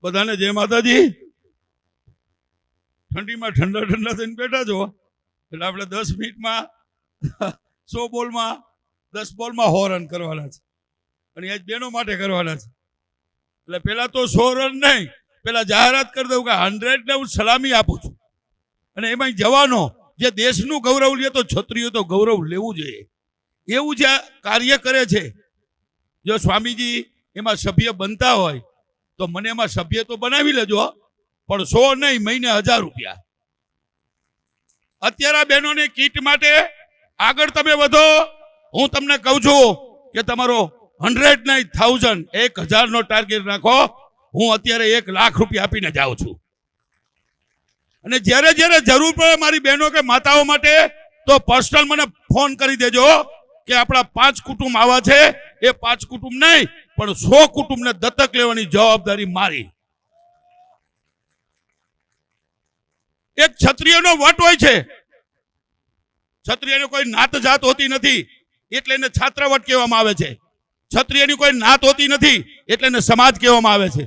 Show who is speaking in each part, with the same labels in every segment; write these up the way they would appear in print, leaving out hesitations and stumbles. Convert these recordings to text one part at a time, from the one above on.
Speaker 1: બધાને જય માતાજી. ઠંડીમાં ઠંડા ઠંડા થઈને બેઠા છો એટલે આપણે 10 મિનિટમાં 100 બોલમાં 10 બોલમાં 100 રન કરવાના છે અને આજ બેનો માટે કરવાના છે. એટલે પેલા તો 100 રન નહીં, પેલા જાહેરાત કરી દઉં કે 100 ને હું સલામી આપું છું. અને એમાં જવાનો જે દેશનું ગૌરવ લે તો ક્ષત્રિયો તો ગૌરવ લેવું જોઈએ એવું જે કાર્ય કરે છે. જો સ્વામીજી એમાં સભ્ય બનતા હોય તો મને એમાં સભ્ય તો બનાવી લેજો, પણ 100 નહીં, મહિને 1000 રૂપિયા. અત્યારે બહેનોને કીટ માટે આગળ તમે વધો. હું તમને કહું છું કે તમારો 100 નહીં 1000 1000 નો ટાર્ગેટ રાખો. હું અત્યારે 1 લાખ રૂપિયા આપીને જાઉં છું. અને જ્યારે જ્યારે જરૂર પડે મારી બહેનો કે માતાઓ માટે તો પર્સનલ મને ફોન કરી દેજો કે આપણા 5 કુટુંબ આવા છે. એ 5 કુટુંબ નહીં પણ 100 કુટુંબને દત્તક લેવાની જવાબદારી મારી. એક ક્ષત્રિયનો વટ હોય છે. ક્ષત્રિયને કોઈ નાત જાત હોતી નથી એટલે એને છાત્રવટ કહેવામાં આવે છે. ક્ષત્રિયની કોઈ નાત હોતી નથી એટલે એને સમાજ કહેવામાં આવે છે.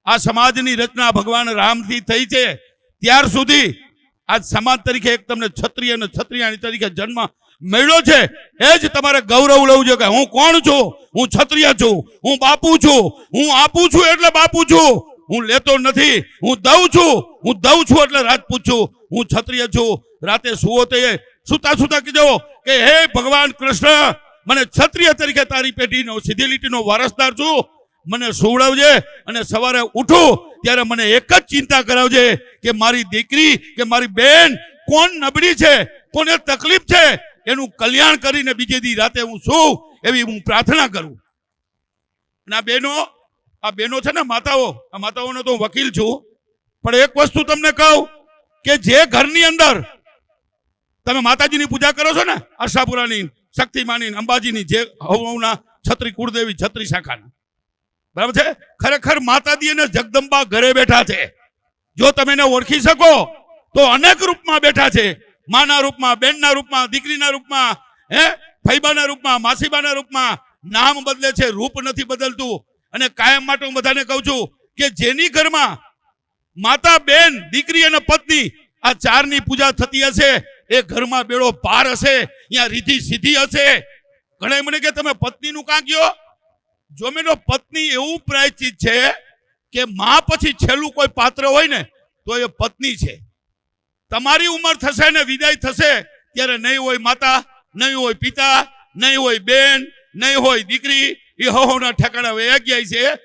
Speaker 1: આ સમાજની રચના ભગવાન રામથી થઈ છે. ત્યાર સુધી આજ સમાજ તરીકે એક તમને ક્ષત્રિય અને ક્ષત્રિયાણી તરીકે જન્મ મળ્યો છે. એ જ તમારે ગૌરવ લેવું જોઈએ કે હું કોણ છું, હું ક્ષત્રિય છું, હું બાપુ છું, હું આપું છું એટલે બાપુ છું, હું લેતો નથી, હું દઉં છું એટલે રાજપૂત છું, હું ક્ષત્રિય છું. રાતે સુવો તે સુતા સુતા કીધો કે હે ભગવાન કૃષ્ણ, મને ક્ષત્રિય તરીકે તારી પેઢીનો સીધી લીટીનો વારસદાર છું, મને સુવડાવજે અને સવારે ઉઠું ત્યારે મને એક જ ચિંતા કરાવજે કે મારી દીકરી કે મારી બેન કોણ નબળી છે, કોને તકલીફ છે, એનું કલ્યાણ કરીને બીજે દી રાતે હું શું એવી હું પ્રાર્થના કરું. અને આ બહેનો છે ને માતાઓ, આ માતાઓનો તો વકીલ છું, પણ એક વસ્તુ તમને કહું કે જે ઘરની અંદર તમે માતાજીની પૂજા કરો છો ને, આશાપુરાની, શક્તિમાની, અંબાજીની, જે હવના છત્રી કુળદેવી છત્રી શાખાના, બરાબર છે, ખરેખર માતાજી અને જગદંબા ઘરે બેઠા છે. જો તમે એને ઓળખી શકો તો અનેક રૂપમાં બેઠા છે. માના રૂપમાં, બેનના રૂપમાં, દીકરીના રૂપમાં, ફૈબાના રૂપમાં, માસીબાના રૂપમાં. નામ બદલે છે, રૂપ નથી બદલતું. અને કાયમ માટે હું બધાને કહું છું કે જેની ઘરમાં માતા, બેન, દીકરી અને પત્ની આ 4ની પૂજા થતી હશે એ ઘરમાં બેડો પાર હશે, અહીંયા રીતિ સીધી હશે. ઘણા મને કે તમે પત્નીનું કાં કયો? જો મેનો પત્ની એવું પ્રાયશ્ચિત છે કે માં પછી છેલ્લું કોઈ પાત્ર હોય ને તો એ પત્ની છે. તમારી ઉંમર થશે ને વિદાય થશે ત્યારે નહીં હોય માતા, નહીં હોય પિતા, નહીં હોય બેન, નહીં હોય દીકરી, એ હોના ઠેકાણા વયા ગયા છે.